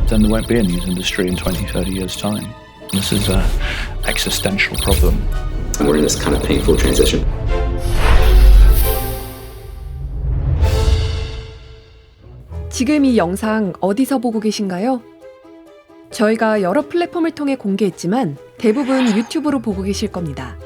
then there won't be a news industry in 20, 30 years' time. This is an existential problem. And we're in this kind of painful transition. 지금 이 영상 어디서 보고 계신가요? 저희가 여러 플랫폼을 통해 공개했지만 대부분 유튜브로 보고 계실 겁니다.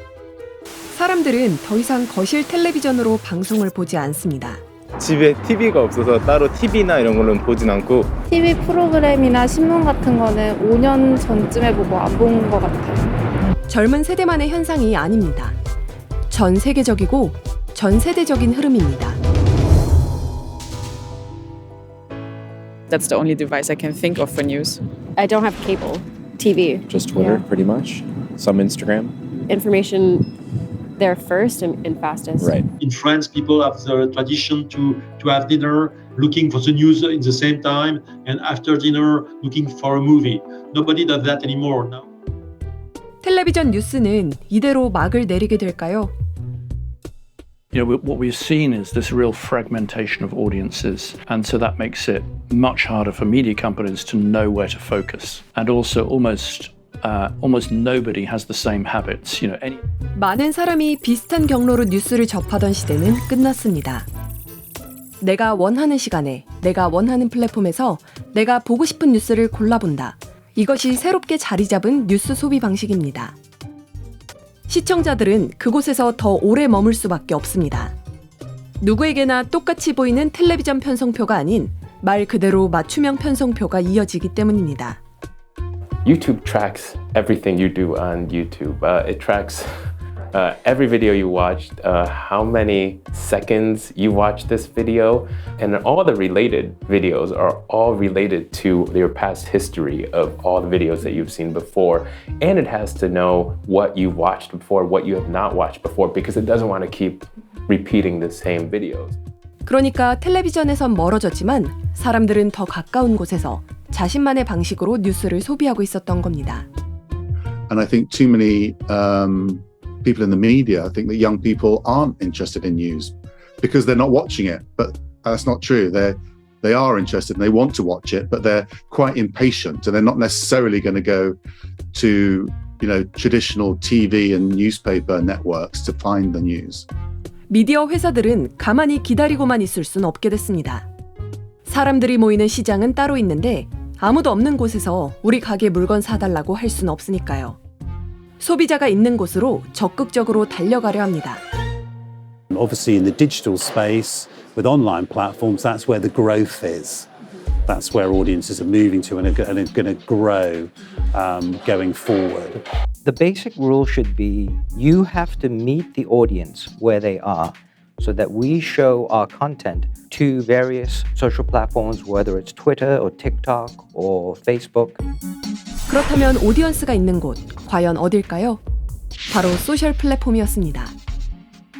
사람들은 더 이상 거실 텔레비전으로 방송을 보지 않습니다. 집에 TV가 없어서 따로 TV나 이런 거는 보진 않고 TV 프로그램이나 신문 같은 거는 5년 전쯤에 보고 안 본 것 같아요. 젊은 세대만의 현상이 아닙니다. 전 세계적이고 전 세대적인 흐름입니다. That's the only device I can think of for news. I don't have cable TV. Just Twitter, pretty much. Some Instagram. Information there first and fastest. Right. In France, people have the tradition to have dinner, looking for the news in the same time, and after dinner, looking for a movie. Nobody does that anymore now. 텔레비전 뉴스는 이대로 막을 내리게 될까요? What we've seen is this real fragmentation of audiences, and so that makes it much harder for media companies to know where to focus. And also, almost nobody has the same habits. 많은 사람이 비슷한 경로로 뉴스를 접하던 시대는 끝났습니다. 내가 원하는 시간에, 내가 원하는 플랫폼에서 내가 보고 싶은 뉴스를 골라본다. 이것이 새롭게 자리 잡은 뉴스 소비 방식입니다. 시청자들은 그곳에서 더 오래 머물 수밖에 없습니다. 누구에게나 똑같이 보이는 텔레비전 편성표가 아닌 말 그대로 맞춤형 편성표가 이어지기 때문입니다. YouTube tracks everything you do on YouTube. It tracks every video you watched, how many seconds you watched this video, and all the related videos are all related to your past history of all the videos that you've seen before. And it has to know what you watched before, what you have not watched before, because it doesn't want to keep repeating the same videos. 그러니까 텔레비전에선 멀어졌지만 사람들은 더 가까운 곳에서 자신만의 방식으로 뉴스를 소비하고 있었던 겁니다. And I think too many people in the media think that young people aren't interested in news because they're not watching it. But that's not true. They are interested and they want to watch it, but they're quite impatient and they're not necessarily going to go to traditional TV and newspaper networks to find the news. 미디어 회사들은 가만히 기다리고만 있을 순 없게 됐습니다. 사람들이 모이는 시장은 따로 있는데 아무도 없는 곳에서 우리 가게 물건 사달라고 할 수는 없으니까요. 소비자가 있는 곳으로 적극적으로 달려가려 합니다. Obviously in the digital space with online platforms, that's where the growth is. That's where audiences are moving to and are going to grow going forward. The basic rule should be you have to meet the audience where they are so that we show our content to various social platforms, whether it's Twitter or TikTok or Facebook. 그렇다면 오디언스가 있는 곳, 과연 어딜까요? 바로 소셜 플랫폼이었습니다.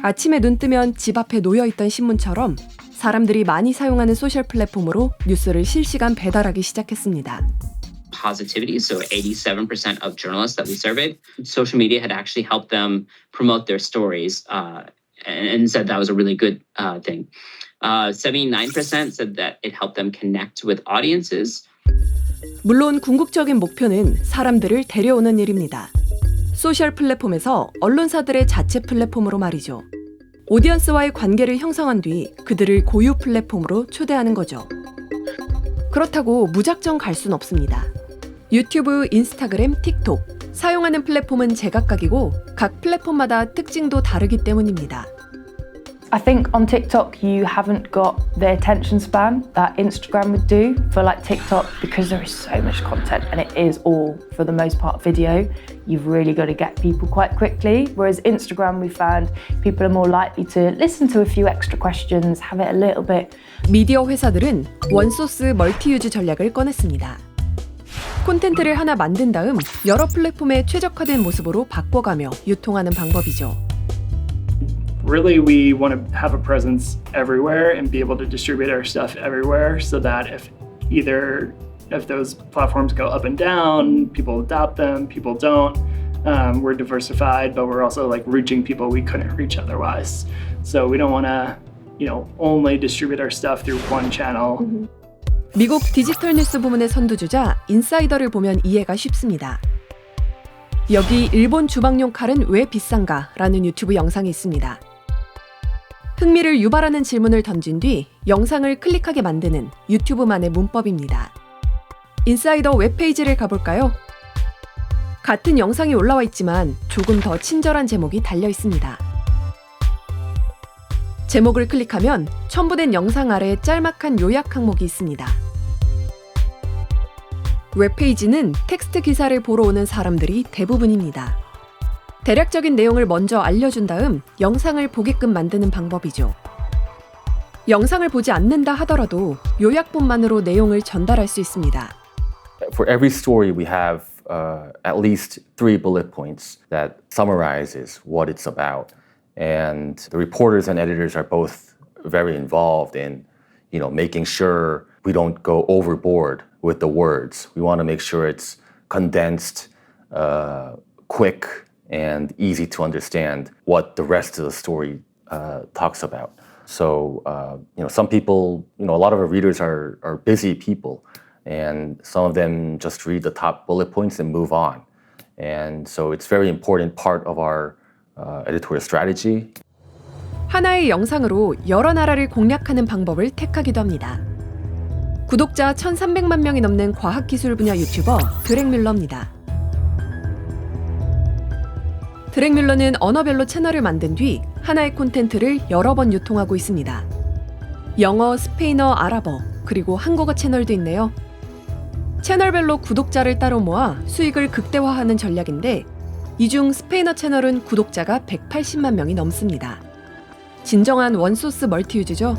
아침에 눈 뜨면 집 앞에 놓여있던 신문처럼 사람들이 많이 사용하는 소셜 플랫폼으로 뉴스를 실시간 배달하기 시작했습니다. Positivity, so 87% of journalists that we surveyed, social media had actually helped them promote their stories and said that was a really good thing. 79% said that it helped them connect with audiences. 물론 궁극적인 목표는 사람들을 데려오는 일입니다. 소셜 플랫폼에서 언론사들의 자체 플랫폼으로 말이죠. 오디언스와의 관계를 형성한 뒤 그들을 고유 플랫폼으로 초대하는 거죠. 그렇다고 무작정 갈 순 없습니다. 유튜브, 인스타그램, 틱톡 사용하는 플랫폼은 제각각이고 각 플랫폼마다 특징도 다르기 때문입니다. I think on TikTok you haven't got the attention span that Instagram would do for like TikTok because there is so much content and it is all for the most part video. You've really got to get people quite quickly. Whereas Instagram we found people are more likely to listen to a few extra questions, have it a little bit. 미디어 회사들은 원소스 멀티유즈 전략을 꺼냈습니다. 콘텐츠를 하나 만든 다음 여러 플랫폼에 최적화된 모습으로 바꿔가며 유통하는 방법이죠. Really, we want to have a presence everywhere and be able to distribute our stuff everywhere so that if those platforms go up and down, people adopt them, people don't. We're diversified, but we're also like reaching people we couldn't reach otherwise. So we don't want to, only distribute our stuff through one channel. 미국 디지털 뉴스 부문의 선두주자 인사이더를 보면 이해가 쉽습니다. 여기 일본 주방용 칼은 왜 비싼가? 라는 유튜브 영상이 있습니다. 흥미를 유발하는 질문을 던진 뒤 영상을 클릭하게 만드는 유튜브만의 문법입니다. 인사이더 웹페이지를 가볼까요? 같은 영상이 올라와 있지만 조금 더 친절한 제목이 달려 있습니다. 제목을 클릭하면 첨부된 영상 아래에 짤막한 요약 항목이 있습니다. 웹페이지는 텍스트 기사를 보러 오는 사람들이 대부분입니다. 대략적인 내용을 먼저 알려준 다음 영상을 보게끔 만드는 방법이죠. 영상을 보지 않는다 하더라도 요약본만으로 내용을 전달할 수 있습니다. For every story we have at least 3 bullet points that summarizes what it's about. And the reporters and editors are both very involved in, making sure we don't go overboard with the words. We want to make sure it's condensed, quick, and easy to understand what the rest of the story talks about. So, some people, a lot of our readers are busy people, and some of them just read the top bullet points and move on. And so it's a very important part of our editorial strategy. 하나의 영상으로 여러 나라를 공략하는 방법을 택하기도 합니다. 구독자 1,300만 명이 넘는 과학기술 분야 유튜버 드렉 뮬러입니다. 드렉 뮬러는 언어별로 채널을 만든 뒤 하나의 콘텐츠를 여러 번 유통하고 있습니다. 영어, 스페인어, 아랍어, 그리고 한국어 채널도 있네요. 채널별로 구독자를 따로 모아 수익을 극대화하는 전략인데 이 중 스페인어 채널은 구독자가 180만 명이 넘습니다. 진정한 원소스 멀티유즈죠?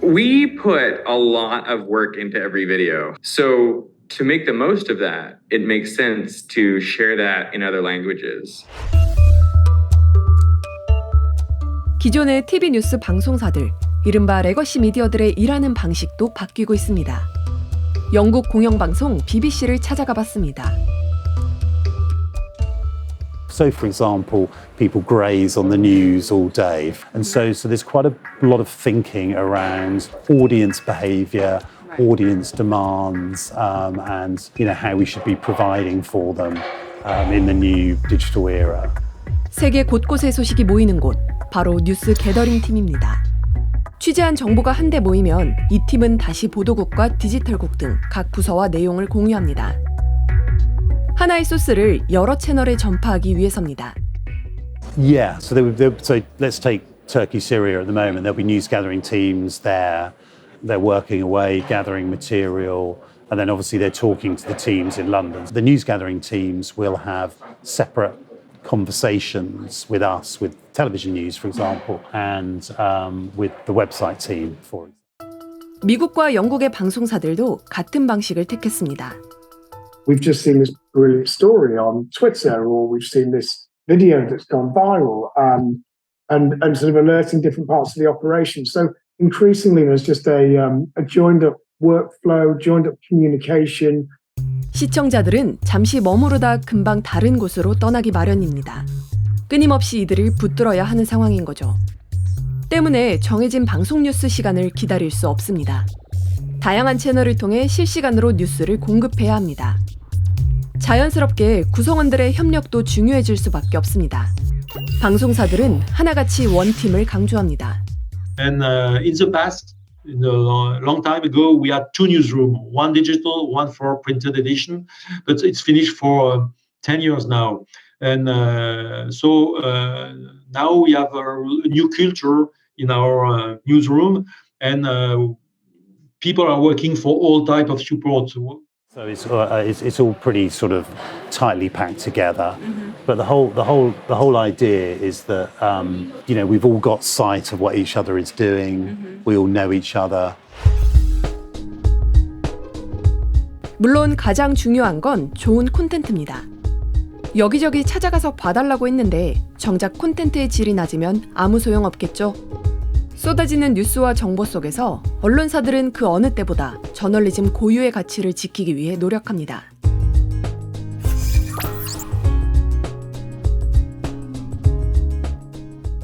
We put a lot of work into every video. So to make the most of that, it makes sense to share that in other languages. 기존의 TV 뉴스 방송사들, 이른바 레거시 미디어들의 일하는 방식도 바뀌고 있습니다. 영국 공영방송 BBC를 찾아가 봤습니다. So, for example, people graze on the news all day. And so there's quite a lot of thinking around audience behavior, audience demands, and how we should be providing for them in the new digital era. 세계 곳곳의 소식이 모이는 곳, 바로 뉴스 게더링 팀입니다. 취재한 정보가 한데 모이면 이 팀은 다시 보도국과 디지털국 등 각 부서와 내용을 공유합니다. 하나의 소스를 여러 채널에 전파하기 위해서입니다. Yeah, so let's take Turkey, Syria at the moment. There'll be news gathering teams there. They're working away, gathering material, and then obviously they're talking to the teams in London. The news gathering teams will have separate conversations with us, with television news, for example, and with the website team, for example. 미국과 영국의 방송사들도 같은 방식을 택했습니다. We've just seen this brilliant story on Twitter, or we've seen this video that's gone viral, and sort of alerting different parts of the operation. So increasingly, there's just a joined-up workflow, joined-up communication. 시청자들은 잠시 머무르다 금방 다른 곳으로 떠나기 마련입니다. 끊임없이 이들을 붙들어야 하는 상황인 거죠. 때문에 정해진 방송 뉴스 시간을 기다릴 수 없습니다. 다양한 채널을 통해 실시간으로 뉴스를 공급해야 합니다. 자연스럽게 구성원들의 협력도 중요해질 수밖에 없습니다. 방송사들은 하나같이 원팀을 강조합니다. And in the past, a long time ago, we had 2 newsrooms, one digital, one for printed edition, but it's finished for 10 years now. And so now we have a new culture in our newsroom, and people are working for all types of support. So it's all pretty sort of tightly packed together, but the whole idea is that we've all got sight of what each other is doing. We all know each other. 물론 가장 중요한 건 좋은 콘텐츠입니다. 여기저기 찾아가서 봐달라고 했는데 정작 콘텐츠의 질이 낮으면 아무 소용 없겠죠. 쏟아지는 뉴스와 정보 속에서 언론사들은 그 어느 때보다 저널리즘 고유의 가치를 지키기 위해 노력합니다.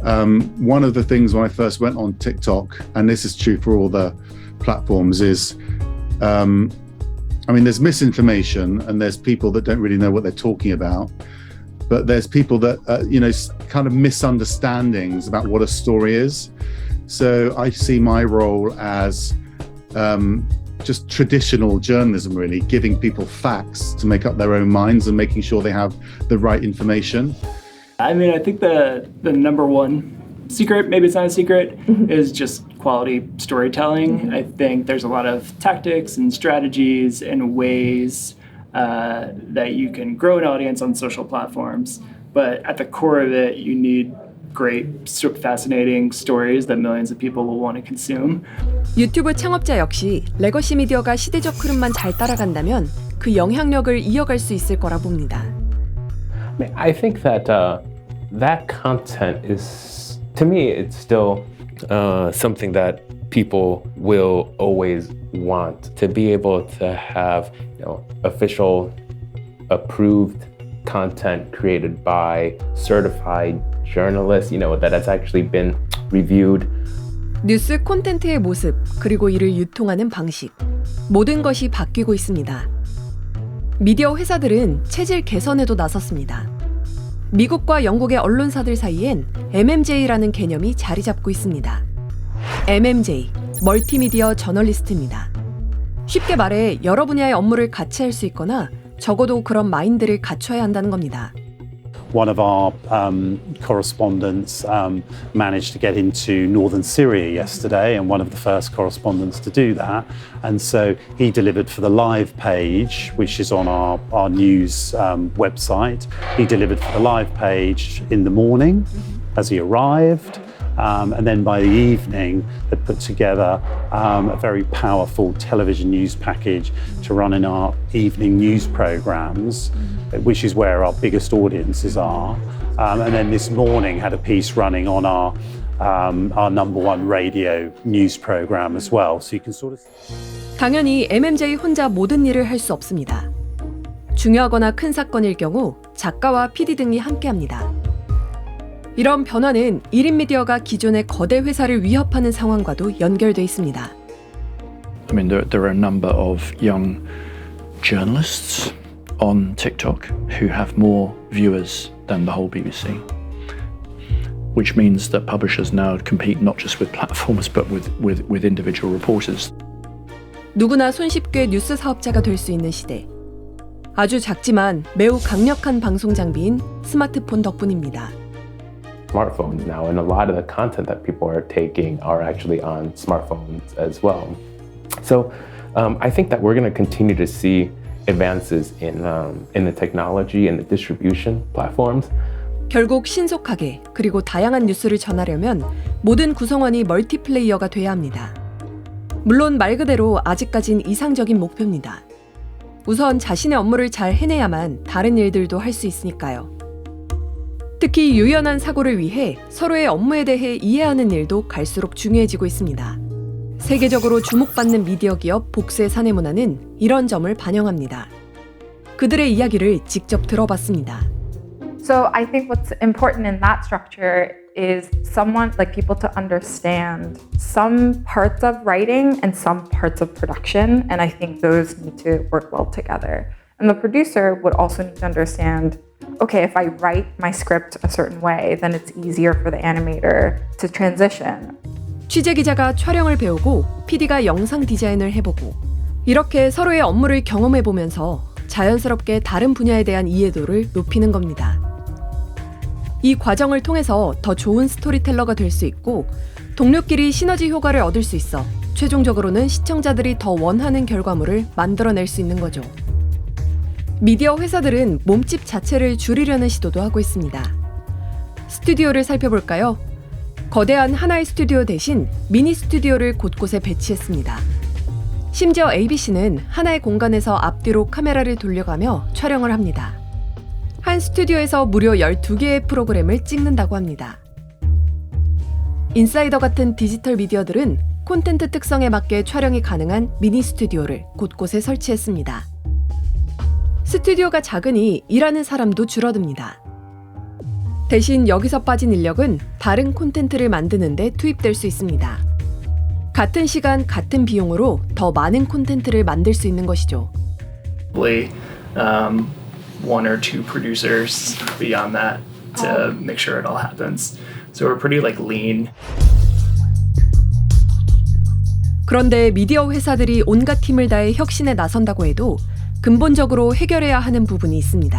One of the things when I first went on TikTok, and this is true for all the platforms is, I mean, there's misinformation and there's people that don't really know what they're talking about. But there's people that, kind of misunderstandings about what a story is. So I see my role as just traditional journalism, really, giving people facts to make up their own minds and making sure they have the right information. I mean, I think the number one secret, maybe it's not a secret, is just quality storytelling. I think there's a lot of tactics and strategies and ways that you can grow an audience on social platforms. But at the core of it, you need great, fascinating stories that millions of people will want to consume. 유튜브 창업자 역시 레거시 미디어가 시대적 흐름만 잘 따라간다면 그 영향력을 이어갈 수 있을 거라 봅니다. I think that that content is, to me, it's still something that people will always want to be able to have, official, approved content created by certified journalists, that has actually been reviewed. 뉴스 콘텐츠의 모습, 그리고 이를 유통하는 방식. 모든 것이 바뀌고 있습니다. 미디어 회사들은 체질 개선에도 나섰습니다. 미국과 영국의 언론사들 사이엔 MMJ라는 개념이 자리 잡고 있습니다. MMJ, 멀티미디어 저널리스트입니다. 쉽게 말해 여러 분야의 업무를 같이 할 수 있거나 적어도 그런 마인드를 갖춰야 한다는 겁니다. One of our correspondents managed to get into northern Syria yesterday, and one of the first correspondents to do that. And so he delivered for the live page, which is on our news website. He delivered for the live page in the morning as he arrived. And then by the evening, they put together a very powerful television news package to run in our evening news programs, which is where our biggest audiences are. And then this morning had a piece running on our number one radio news program as well. So you can sort of. 당연히 MMJ 혼자 모든 일을 할 수 없습니다. 중요하거나 큰 사건일 경우 작가와 PD 등이 함께합니다. 이런 변화는 1인 미디어가 기존의 거대 회사를 위협하는 상황과도 연결돼 있습니다. I mean, there are a number of young journalists on TikTok who have more viewers than the whole BBC, which means that publishers now compete not just with platforms but with individual reporters. 누구나 손쉽게 뉴스 사업자가 될 수 있는 시대. 아주 작지만 매우 강력한 방송 장비인 스마트폰 덕분입니다. Smartphones now, and a lot of the content that people are taking are actually on smartphones as well. So I think that we're going to continue to see advances in the technology and the distribution platforms. 결국 신속하게 그리고 다양한 뉴스를 전하려면 모든 구성원이 멀티플레이어가 돼야 합니다. 물론 말 그대로 아직까진 이상적인 목표입니다. 우선 자신의 업무를 잘 해내야만 다른 일들도 할 수 있으니까요. 특히 유연한 사고를 위해 서로의 업무에 대해 이해하는 일도 갈수록 중요해지고 있습니다. 세계적으로 주목받는 미디어 기업 복수의 사내 문화는 이런 점을 반영합니다. 그들의 이야기를 직접 들어봤습니다. So I think what's important in that structure is someone, like people to understand some parts of writing and some parts of production, and I think those need to work well together. And the producer would also need to understand, okay, if I write my script a certain way, then it's easier for the animator to transition. 취재기자가 촬영을 배우고 PD가 영상 디자인을 해보고 이렇게 서로의 업무를 경험해보면서 자연스럽게 다른 분야에 대한 이해도를 높이는 겁니다. 이 과정을 통해서 더 좋은 스토리텔러가 될 수 있고 동료끼리 시너지 효과를 얻을 수 있어 최종적으로는 시청자들이 더 원하는 결과물을 만들어낼 수 있는 거죠. 미디어 회사들은 몸집 자체를 줄이려는 시도도 하고 있습니다. 스튜디오를 살펴볼까요? 거대한 하나의 스튜디오 대신 미니 스튜디오를 곳곳에 배치했습니다. 심지어 ABC는 하나의 공간에서 앞뒤로 카메라를 돌려가며 촬영을 합니다. 한 스튜디오에서 무려 12개의 프로그램을 찍는다고 합니다. 인사이더 같은 디지털 미디어들은 콘텐츠 특성에 맞게 촬영이 가능한 미니 스튜디오를 곳곳에 설치했습니다. 스튜디오가 작으니 일하는 사람도 줄어듭니다. 대신 여기서 빠진 인력은 다른 콘텐츠를 만드는 데 투입될 수 있습니다. 같은 시간, 같은 비용으로 더 많은 콘텐츠를 만들 수 있는 것이죠. One or two producers beyond that to make sure it all happens. So we're pretty lean. 그런데 미디어 회사들이 온갖 힘을 다해 혁신에 나선다고 해도 근본적으로 해결해야 하는 부분이 있습니다.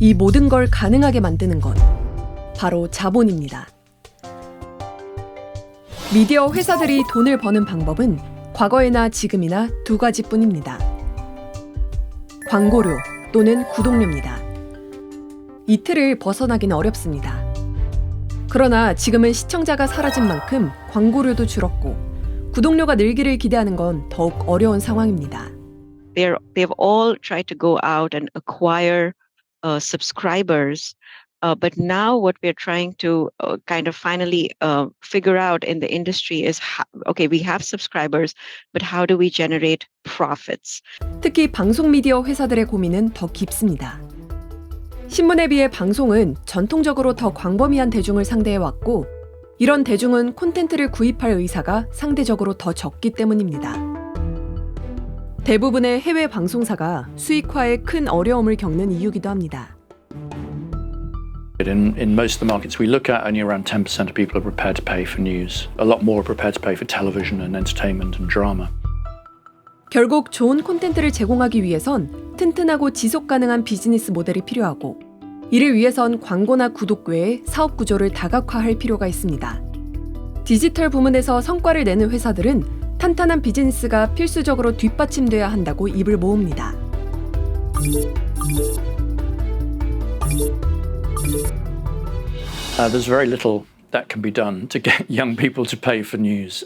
이 모든 걸 가능하게 만드는 것, 바로 자본입니다. 미디어 회사들이 돈을 버는 방법은 과거에나 지금이나 두 가지뿐입니다. 광고료 또는 구독료입니다. 이 틀을 벗어나기는 어렵습니다. 그러나 지금은 시청자가 사라진 만큼 광고료도 줄었고 구독료가 늘기를 기대하는 건 더욱 어려운 상황입니다. They've all tried to go out and acquire subscribers. But now what we're trying to kind of finally figure out in the industry is, okay, we have subscribers, but how do we generate profits? 특히 방송 미디어 회사들의 고민은 더 깊습니다. 신문에 비해 방송은 전통적으로 더 광범위한 대중을 상대해왔고 이런 대중은 콘텐츠를 구입할 의사가 상대적으로 더 적기 때문입니다. 대부분의 해외 방송사가 수익화에 큰 어려움을 겪는 이유기도 합니다. In most of the markets we look at, only around 10% of people are prepared to pay for news. A lot more are prepared to pay for television and entertainment and drama. 결국 좋은 콘텐츠를 제공하기 위해선 튼튼하고 지속 가능한 비즈니스 모델이 필요하고 이를 위해선 광고나 구독 외에 사업 구조를 다각화할 필요가 있습니다. 디지털 부문에서 성과를 내는 회사들은 탄탄한 비즈니스가 필수적으로 뒷받침돼야 한다고 입을 모읍니다. There's very little that can be done to get young people to pay for news.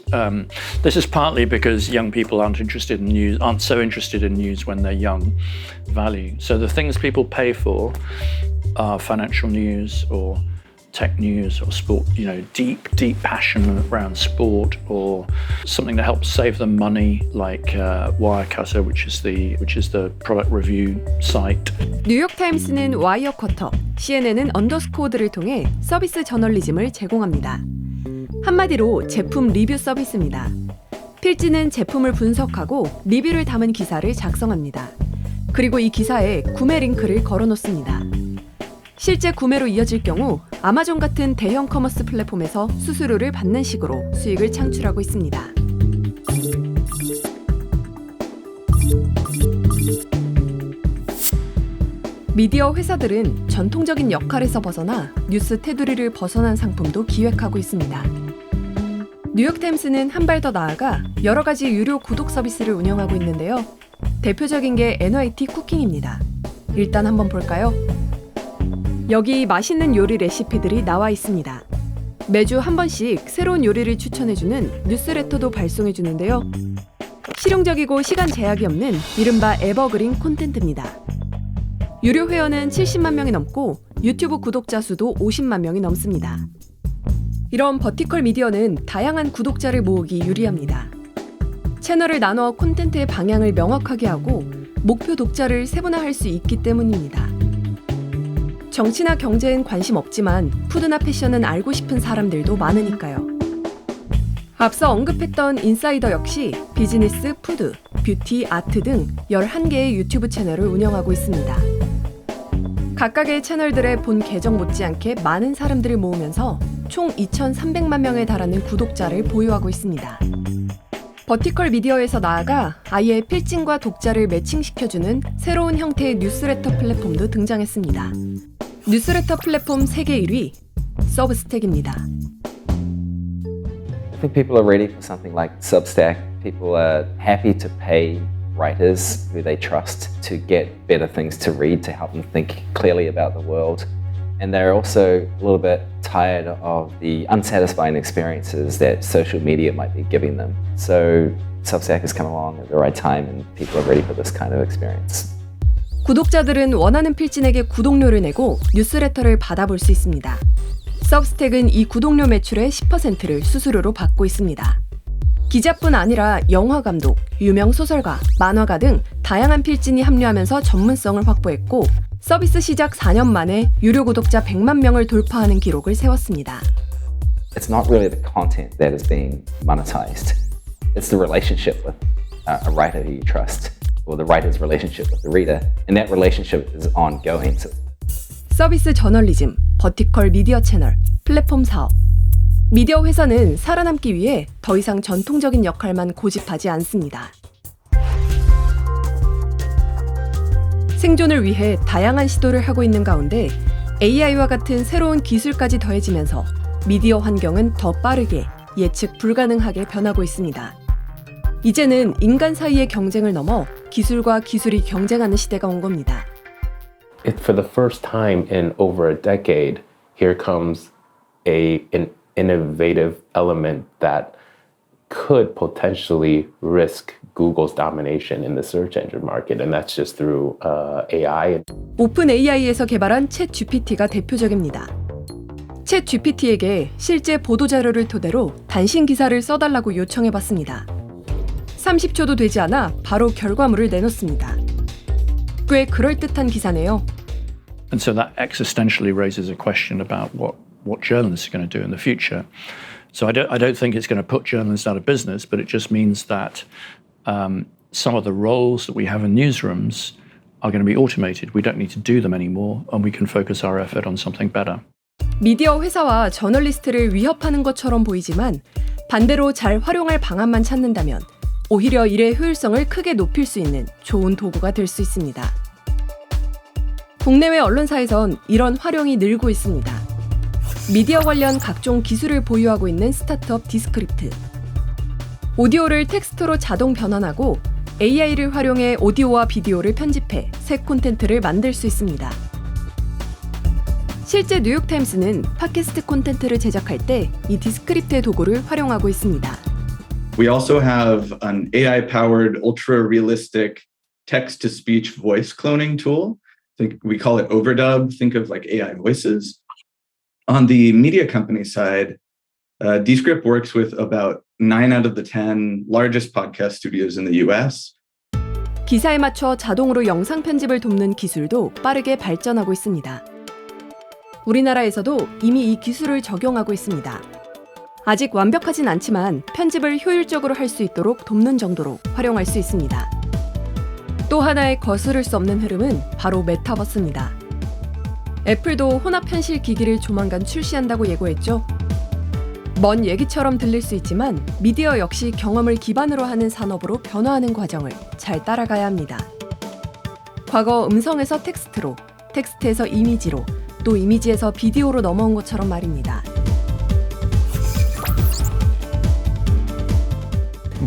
This is partly because young people aren't so interested in news when they're young. Value. So the things people pay for are financial news or tech news or sport. Deep passion around sport or something that helps save them money, like Wirecutter, which is the product review site. 뉴욕타임스는 와이어커터, CNN은 언더스코어드를 통해 서비스 저널리즘을 제공합니다. 한마디로 제품 리뷰 서비스입니다. 필지는 제품을 분석하고 리뷰를 담은 기사를 작성합니다. 그리고 이 기사에 구매 링크를 걸어놓습니다. 실제 구매로 이어질 경우 아마존 같은 대형 커머스 플랫폼에서 수수료를 받는 식으로 수익을 창출하고 있습니다. 미디어 회사들은 전통적인 역할에서 벗어나 뉴스 테두리를 벗어난 상품도 기획하고 있습니다. 뉴욕타임스는 한 발 더 나아가 여러 가지 유료 구독 서비스를 운영하고 있는데요. 대표적인 게 NYT 쿠킹입니다. 일단 한번 볼까요? 여기 맛있는 요리 레시피들이 나와 있습니다. 매주 한 번씩 새로운 요리를 추천해주는 뉴스레터도 발송해주는데요. 실용적이고 시간 제약이 없는 이른바 에버그린 콘텐츠입니다. 유료 회원은 70만 명이 넘고 유튜브 구독자 수도 50만 명이 넘습니다. 이런 버티컬 미디어는 다양한 구독자를 모으기 유리합니다. 채널을 나눠 콘텐츠의 방향을 명확하게 하고 목표 독자를 세분화할 수 있기 때문입니다. 정치나 경제엔 관심 없지만 푸드나 패션은 알고 싶은 사람들도 많으니까요. 앞서 언급했던 인사이더 역시 비즈니스, 푸드, 뷰티, 아트 등 11개의 유튜브 채널을 운영하고 있습니다. 각각의 채널들의 본 계정 못지않게 많은 사람들을 모으면서 총 2,300만 명에 달하는 구독자를 보유하고 있습니다. 버티컬 미디어에서 나아가 아예 필진과 독자를 매칭시켜주는 새로운 형태의 뉴스레터 플랫폼도 등장했습니다. 뉴스레터 플랫폼 세계 1위, 서브스택입니다. I think people are ready for something like Substack. People are happy to pay writers who they trust to get better things to read to help them think clearly about the world. And they're also a little bit tired of the unsatisfying experiences that social media might be giving them. So Substack has come along at the right time and people are ready for this kind of experience. 구독자들은 원하는 필진에게 구독료를 내고 뉴스레터를 받아볼 수 있습니다. 서브스택은 이 구독료 매출의 10%를 수수료로 받고 있습니다. 기자뿐 아니라 영화 감독, 유명 소설가, 만화가 등 다양한 필진이 합류하면서 전문성을 확보했고 서비스 시작 4년 만에 유료 구독자 100만 명을 돌파하는 기록을 세웠습니다. it's not really the content that is being monetized. It's the relationship with a writer who you trust, or the writer's relationship with the reader, and that relationship is ongoing. So 서비스 저널리즘, 버티컬 미디어 채널, 플랫폼 사업. 미디어 회사는 살아남기 위해 더 이상 전통적인 역할만 고집하지 않습니다. 생존을 위해 다양한 시도를 하고 있는 가운데 AI와 같은 새로운 기술까지 더해지면서 미디어 환경은 더 빠르게 예측 불가능하게 변하고 있습니다. 이제는 인간 사이의 경쟁을 넘어 기술과 기술이 경쟁하는 시대가 온 겁니다. For the first time in over a decade, here comes an innovative element that could potentially risk Google's domination in the search engine market, and that's just through AI. 오픈 AI에서 개발한 챗 GPT가 대표적입니다. 챗 GPT에게 실제 보도 자료를 토대로 단신 기사를 써달라고 요청해봤습니다. 30초도 되지 않아 바로 결과물을 내놓습니다. 꽤 그럴듯한 기사네요. And so that existentially raises a question about what journalists are going to do in the future. So I don't think it's going to put journalists out of business, but it just means that some of the roles that we have in newsrooms are going to be automated. We don't need to do them anymore, and we can focus our effort on something better. 미디어 회사와 저널리스트를 위협하는 것처럼 보이지만 반대로 잘 활용할 방안만 찾는다면 오히려 일의 효율성을 크게 높일 수 있는 좋은 도구가 될 수 있습니다. 국내외 언론사에선 이런 활용이 늘고 있습니다. 미디어 관련 각종 기술을 보유하고 있는 스타트업 디스크립트. 오디오를 텍스트로 자동 변환하고 AI를 활용해 오디오와 비디오를 편집해 새 콘텐츠를 만들 수 있습니다. 실제 뉴욕타임스는 팟캐스트 콘텐츠를 제작할 때 이 디스크립트의 도구를 활용하고 있습니다. We also have an AI-powered, ultra-realistic text-to-speech voice cloning tool. We call it Overdub. Think of like AI voices. On the media company side, Descript works with about 9 out of the 10 largest podcast studios in the US. 기사에 맞춰 자동으로 영상 편집을 돕는 기술도 빠르게 발전하고 있습니다. 우리나라에서도 이미 이 기술을 적용하고 있습니다. 아직 완벽하진 않지만 편집을 효율적으로 할 수 있도록 돕는 정도로 활용할 수 있습니다. 또 하나의 거스를 수 없는 흐름은 바로 메타버스입니다. 애플도 혼합 현실 기기를 조만간 출시한다고 예고했죠. 먼 얘기처럼 들릴 수 있지만 미디어 역시 경험을 기반으로 하는 산업으로 변화하는 과정을 잘 따라가야 합니다. 과거 음성에서 텍스트로, 텍스트에서 이미지로, 또 이미지에서 비디오로 넘어온 것처럼 말입니다.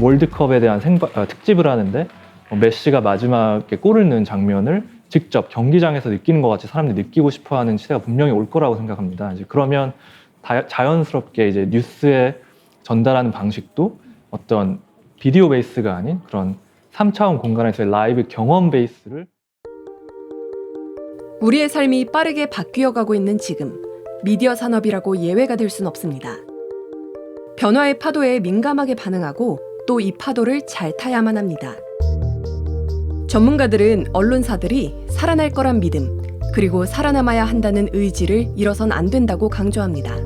월드컵에 대한 특집을 하는데 메시가 마지막에 골을 넣은 장면을 직접 경기장에서 느끼는 것 같이 사람들이 느끼고 싶어하는 시대가 분명히 올 거라고 생각합니다. 이제 그러면 자연스럽게 이제 뉴스에 전달하는 방식도 어떤 비디오 베이스가 아닌 그런 3차원 공간에서의 라이브 경험 베이스를. 우리의 삶이 빠르게 바뀌어가고 있는 지금, 미디어 산업이라고 예외가 될 순 없습니다. 변화의 파도에 민감하게 반응하고 또 이 파도를 잘 타야만 합니다. 전문가들은 언론사들이 살아날 거란 믿음, 그리고 살아남아야 한다는 의지를 잃어선 안 된다고 강조합니다.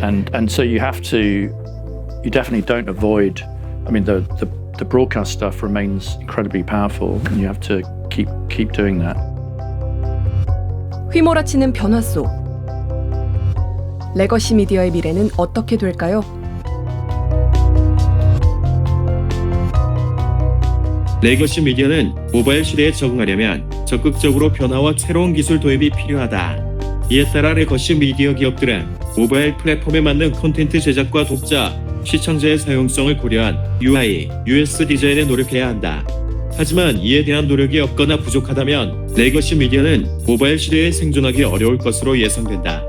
And so you definitely don't avoid. I mean, the broadcast stuff remains incredibly powerful, and you have to keep doing that. 휘몰아치는 변화 속 레거시 미디어의 미래는 어떻게 될까요? 레거시 미디어는 모바일 시대에 적응하려면 적극적으로 변화와 새로운 기술 도입이 필요하다. 이에 따라 레거시 미디어 기업들은 모바일 플랫폼에 맞는 콘텐츠 제작과 독자, 시청자의 사용성을 고려한 UI, UX 디자인에 노력해야 한다. 하지만 이에 대한 노력이 없거나 부족하다면 레거시 미디어는 모바일 시대에 생존하기 어려울 것으로 예상된다.